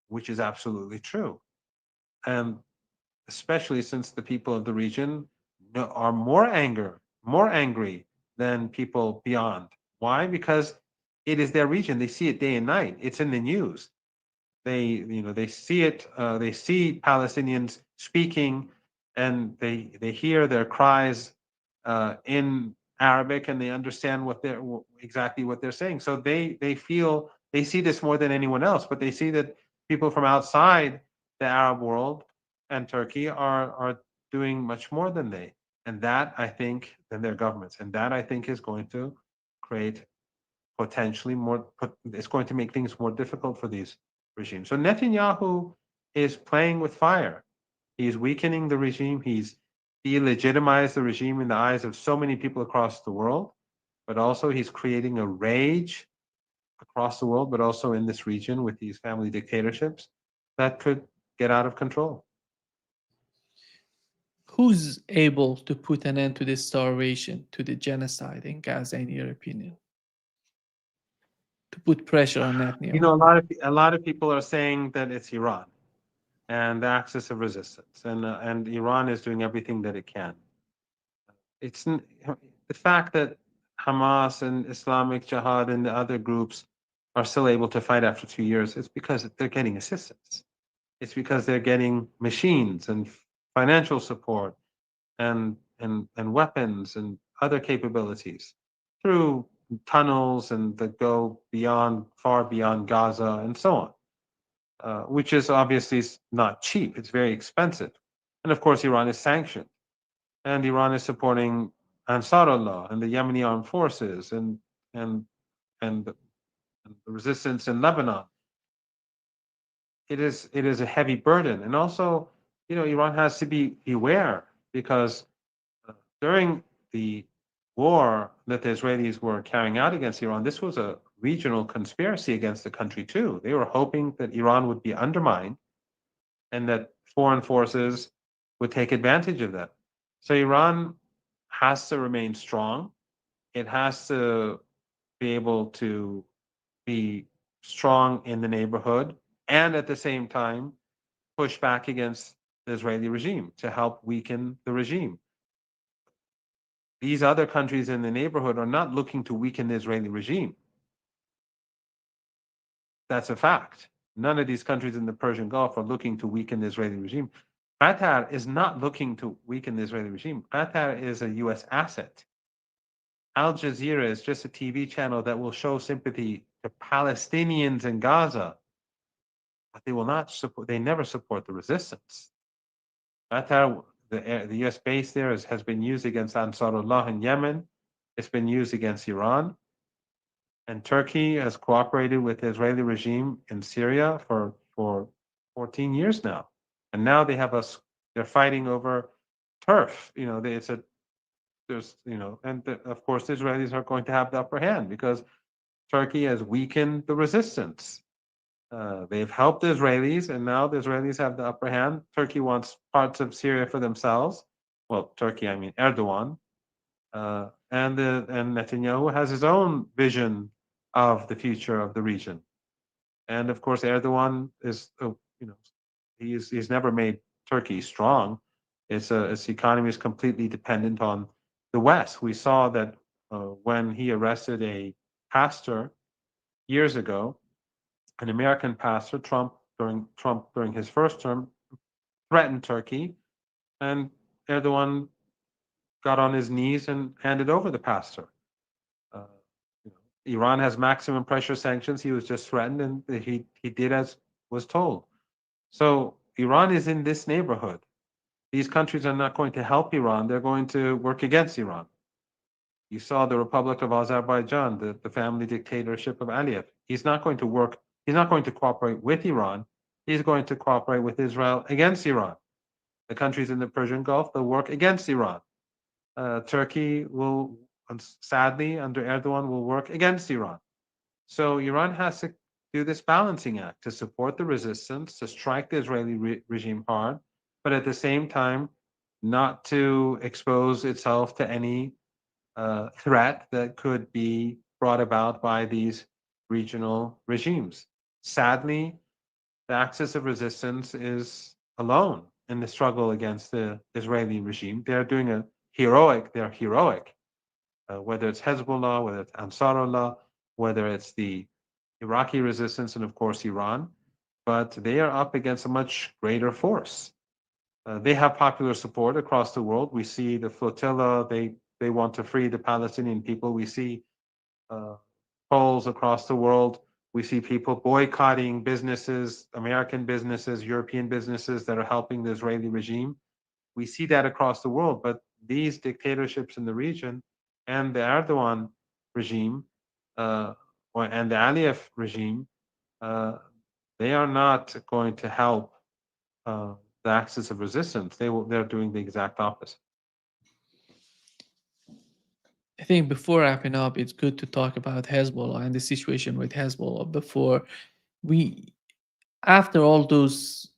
B: which is absolutely true. And especially since the people of the region are more angry than people beyond. Why? Because it is their region. They see it day and night. It's in the news. They see it. They see Palestinians speaking, and they hear their cries in Arabic, and they understand exactly what they're saying. So they see this more than anyone else. But they see that people from outside the Arab world and Turkey are doing much more than they, and that I think than their governments, and that I think is going to create potentially more. It's going to make things more difficult for these regimes. So Netanyahu is playing with fire. He's weakening the regime. He's delegitimized the regime in the eyes of so many people across the world, but also he's creating a rage across the world, but also in this region with these family dictatorships. that could get out of control.
A: Who's able to put an end to the starvation, to the genocide in Gaza, in your opinion? To put pressure on
B: You know,
A: Netanyahu?
B: a lot of people are saying that it's Iran and the axis of resistance, and Iran is doing everything that it can. It's the fact that Hamas and Islamic Jihad and the other groups are still able to fight after 2 years. It's because they're getting assistance. It's because they're getting machines and financial support and weapons and other capabilities through tunnels and that go beyond, far beyond Gaza and so on, which is obviously not cheap. It's very expensive. And of course, Iran is sanctioned, and Iran is supporting Ansarullah and the Yemeni armed forces and and the, and the resistance in Lebanon. It is a heavy burden, and also, Iran has to be beware because during the war that the Israelis were carrying out against Iran, this was a regional conspiracy against the country too. They were hoping that Iran would be undermined and that foreign forces would take advantage of that. So Iran has to remain strong. It has to be able to be strong in the neighborhood and at the same time push back against the Israeli regime to help weaken the regime. These other countries in the neighborhood are not looking to weaken the Israeli regime. That's a fact. None of these countries in the Persian Gulf are looking to weaken the Israeli regime. Qatar is not looking to weaken the Israeli regime. Qatar is a US asset. Al Jazeera is just a TV channel that will show sympathy to Palestinians in Gaza, but they will not support, they never support the resistance. Qatar, the US base there has been used against Ansarullah in Yemen. It's been used against Iran. And Turkey has cooperated with the Israeli regime in Syria for 14 years now. And now they have us, they're fighting over turf. Of course, the Israelis are going to have the upper hand because Turkey has weakened the resistance. They've helped the Israelis, and now the Israelis have the upper hand. Turkey wants parts of Syria for themselves. Well, Turkey, I mean Erdogan, and Netanyahu has his own vision of the future of the region. And of course, Erdogan is, he's never made Turkey strong. Its economy is completely dependent on the West. We saw that when he arrested a pastor years ago, an American pastor, Trump during his first term threatened Turkey, and Erdogan got on his knees and handed over the pastor. Uh, Iran has maximum pressure sanctions. He was just threatened, and he did as was told. So Iran is in this neighborhood. These countries are not going to help Iran. They're going to work against Iran. You saw the Republic of Azerbaijan, the family dictatorship of Aliyev. He's not going to work. He's not going to cooperate with Iran. He's going to cooperate with Israel against Iran. The countries in the Persian Gulf, they'll work against Iran. Turkey will, sadly, under Erdogan, will work against Iran. So Iran has to do this balancing act to support the resistance, to strike the Israeli regime hard, but at the same time, not to expose itself to any threat that could be brought about by these regional regimes. Sadly, the axis of resistance is alone in the struggle against the Israeli regime. They're heroic, whether it's Hezbollah, whether it's Ansarullah, whether it's the Iraqi resistance, and of course Iran. But they are up against a much greater force. They have popular support across the world. We see the flotilla, they want to free the Palestinian people. We see polls across the world. We see people boycotting businesses, American businesses, European businesses that are helping the Israeli regime. We see that across the world, but these dictatorships in the region and the Erdogan regime and the Aliyev regime, uh, they are not going to help the axis of resistance. They're doing the exact opposite.
A: I think before wrapping up, it's good to talk about Hezbollah and the situation with Hezbollah before we after all those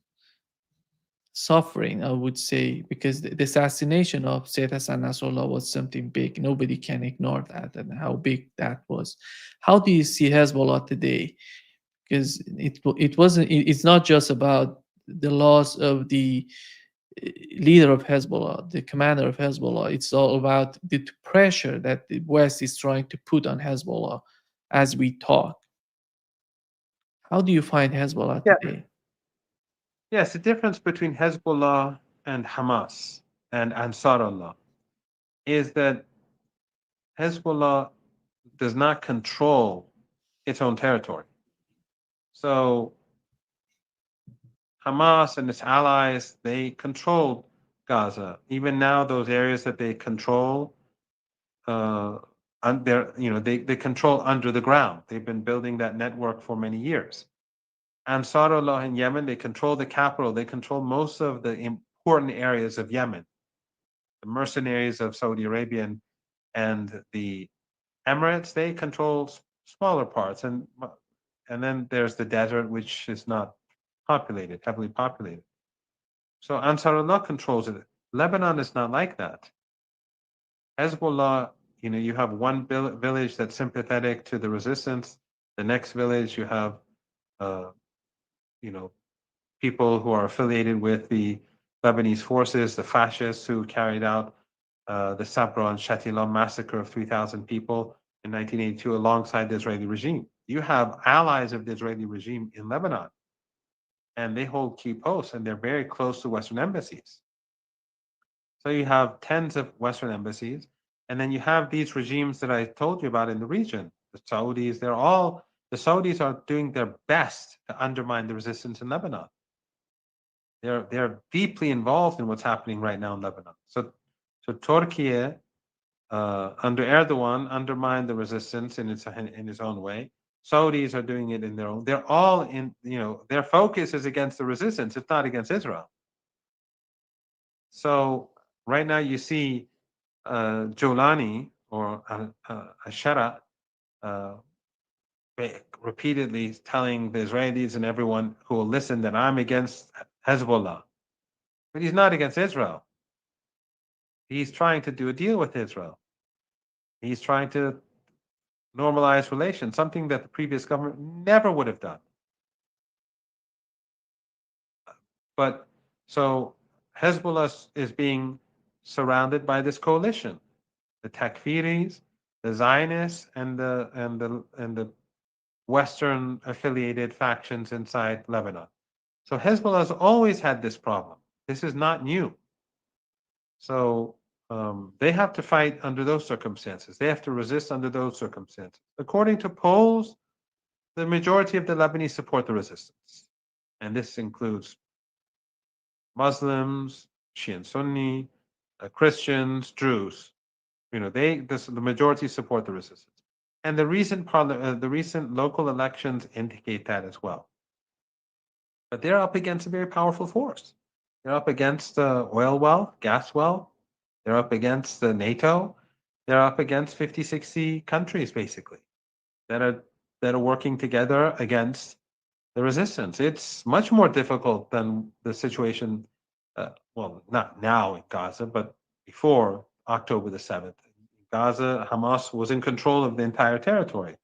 A: suffering, I would say, because the assassination of Sayyid Hassan Nasrallah was something big. Nobody can ignore that and how big that was. How do you see Hezbollah today? Because it wasn't. It's not just about the loss of the leader of Hezbollah, the commander of Hezbollah. It's all about the pressure that the West is trying to put on Hezbollah as we talk. How do you find Hezbollah
B: Yeah.
A: today?
B: Yes, the difference between Hezbollah and Hamas and Ansarullah is that Hezbollah does not control its own territory. So Hamas and its allies, they control Gaza. Even now, those areas that they control, they control under the ground. They've been building that network for many years. Ansarullah in Yemen, they control the capital. They control most of the important areas of Yemen. The mercenaries of Saudi Arabia and the Emirates, they control smaller parts. And then there's the desert, which is not populated, heavily populated. So Ansarullah controls it. Lebanon is not like that. Hezbollah, you have one village that's sympathetic to the resistance. The next village, you have, uh, you know, people who are affiliated with the Lebanese forces, the fascists who carried out the Sabra and Shatila massacre of 3,000 people in 1982 alongside the Israeli regime. You have allies of the Israeli regime in Lebanon, and they hold key posts, and they're very close to Western embassies. So you have tens of Western embassies, and then you have these regimes that I told you about in the region. The Saudis, the Saudis are doing their best to undermine the resistance in Lebanon. They're deeply involved in what's happening right now in Lebanon. So Turkey, under Erdogan, undermined the resistance in its own way. Saudis are doing it in their own. They're all in. Their focus is against the resistance. It's not against Israel. So right now you see Jolani or Ashara repeatedly telling the Israelis and everyone who will listen that I'm against Hezbollah. But he's not against Israel. He's trying to do a deal with Israel. He's trying to normalize relations, something that the previous government never would have done. But so Hezbollah is being surrounded by this coalition, the Takfiris, the Zionists, and the Western affiliated factions inside Lebanon. So Hezbollah has always had this problem. This is not new. So they have to fight under those circumstances. They have to resist under those circumstances. According to polls, the majority of the Lebanese support the resistance. And this includes Muslims, Shia and Sunni, Christians, Jews. The majority support the resistance. And the recent local elections indicate that as well. But they're up against a very powerful force. They're up against the oil well, gas well. They're up against the NATO. They're up against 50, 60 countries, basically, that are working together against the resistance. It's much more difficult than the situation, well, not now in Gaza, but before October the 7th. Gaza, Hamas was in control of the entire territory.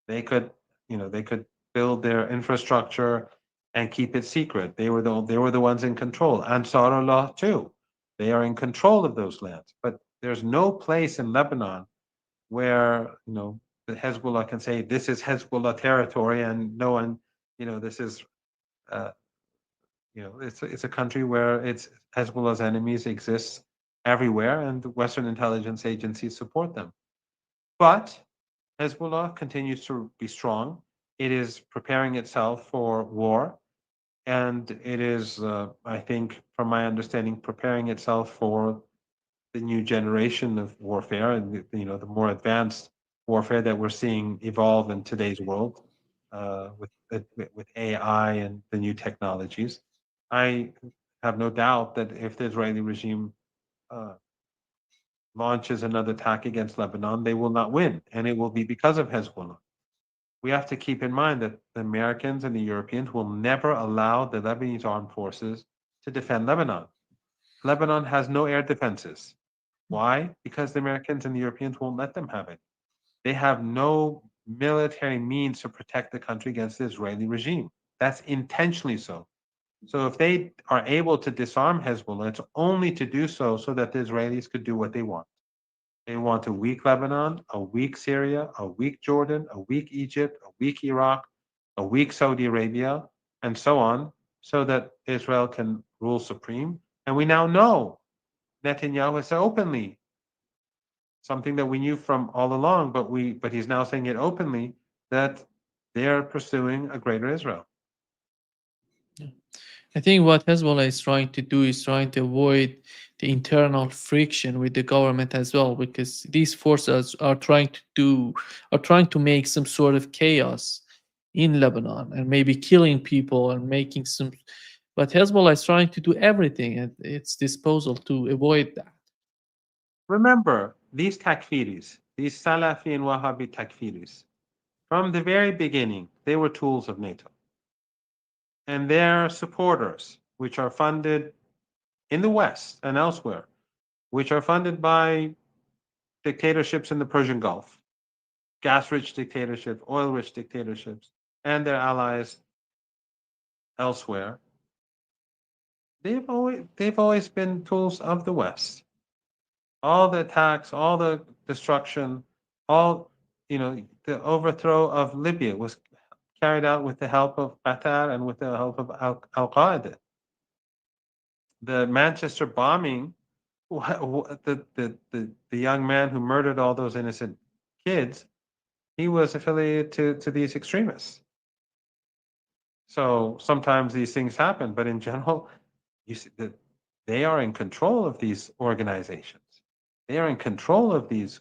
B: They could, they could build their infrastructure and keep it secret. They were the ones in control. Ansarullah too. They are in control of those lands. But there's no place in Lebanon where the Hezbollah can say this is Hezbollah territory, and no one, this is, uh, it's a country where it's Hezbollah's enemies exist everywhere, and the Western intelligence agencies support them. But Hezbollah continues to be strong. It is preparing itself for war, and it is, I think, from my understanding, preparing itself for the new generation of warfare and the more advanced warfare that we're seeing evolve in today's world, with AI and the new technologies. I have no doubt that if the Israeli regime uh, launches another attack against Lebanon, they will not win, and it will be because of Hezbollah. we have to keep in mind that the Americans and the Europeans will never allow the Lebanese armed forces to defend Lebanon. Lebanon has no air defenses. Why? Because the Americans and the Europeans won't let them have it. They have no military means to protect the country against the Israeli regime. That's intentionally so. So if they are able to disarm Hezbollah, it's only to do so so that the Israelis could do what they want. They want a weak Lebanon, a weak Syria, a weak Jordan, a weak Egypt, a weak Iraq, a weak Saudi Arabia, and so on, so that Israel can rule supreme. And we now know Netanyahu has said openly something that we knew from all along, but he's now saying it openly that they are pursuing a greater Israel.
A: I think what Hezbollah is trying to do is trying to avoid the internal friction with the government as well, because these forces are trying to make some sort of chaos in Lebanon and maybe killing people and making some. But Hezbollah is trying to do everything at its disposal to avoid that.
B: Remember, these takfiris, these Salafi and Wahhabi takfiris, from the very beginning, they were tools of NATO. And their supporters, which are funded in the West and elsewhere, which are funded by dictatorships in the Persian Gulf, gas-rich dictatorships, oil-rich dictatorships, and their allies elsewhere, they've always been tools of the West. All the attacks, all the destruction, all the overthrow of Libya was carried out with the help of Qatar and with the help of Al Qaeda. The Manchester bombing, the young man who murdered all those innocent kids, he was affiliated to these extremists. So sometimes these things happen, but in general, you see that they are in control of these organizations. They are in control of these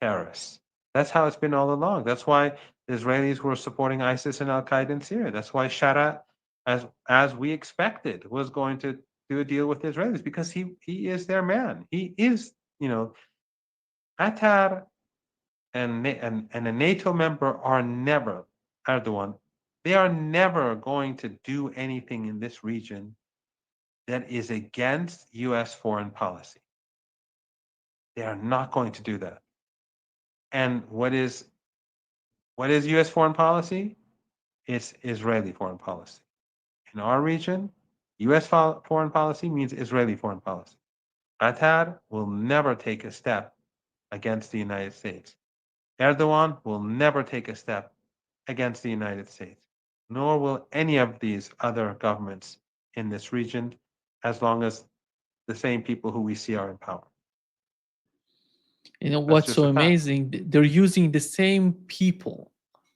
B: terrorists. That's how it's been all along. That's why the Israelis were supporting ISIS and Al Qaeda in Syria. That's why Sharat, as we expected, was going to do a deal with the Israelis because he is their man. He is, Qatar and a NATO member are never, Erdogan, they are never going to do anything in this region that is against US foreign policy. They are not going to do that. And what is US foreign policy? It's Israeli foreign policy. In our region, US foreign policy means Israeli foreign policy. Qatar will never take a step against the United States. Erdogan will never take a step against the United States, nor will any of these other governments in this region, as long as the same people who we see are in power.
A: You know
B: That's
A: what's
B: just
A: so
B: a fact.
A: amazing? They're using the same people,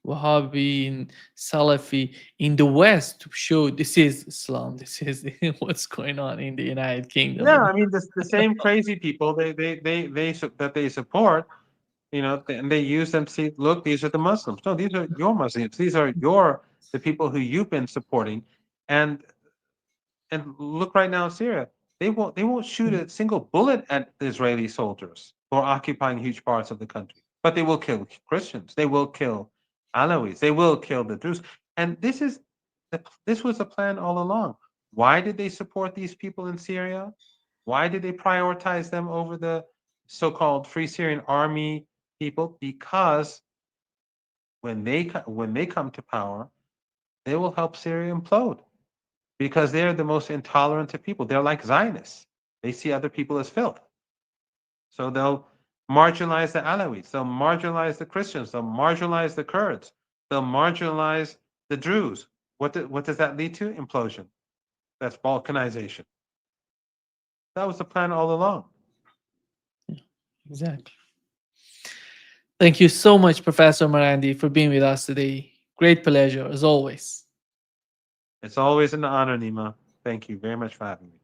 A: Wahhabi and Salafi, in the West to show this is Islam. This is what's going on in the United Kingdom.
B: Yeah, I mean the same crazy people that they support, and they use them to see, look, these are the Muslims. No, these are your Muslims. These are the people who you've been supporting, and look right now in Syria. They won't shoot a single bullet at the Israeli soldiers who are occupying huge parts of the country, but they will kill Christians. They will kill Alawis. They will kill the Druze. And this was the plan all along. Why did they support these people in Syria? Why did they prioritize them over the so-called Free Syrian Army people? Because when they come to power, they will help Syria implode because they're the most intolerant of people. They're like Zionists. They see other people as filth. So they'll marginalize the Alawites. They'll marginalize the Christians. They'll marginalize the Kurds. They'll marginalize the Druze. What does that lead to? Implosion. That's balkanization. That was the plan all along.
A: Exactly. Thank you so much, Professor Marandi, for being with us today. Great pleasure, as always.
B: It's always an honor, Nima. Thank you very much for having me.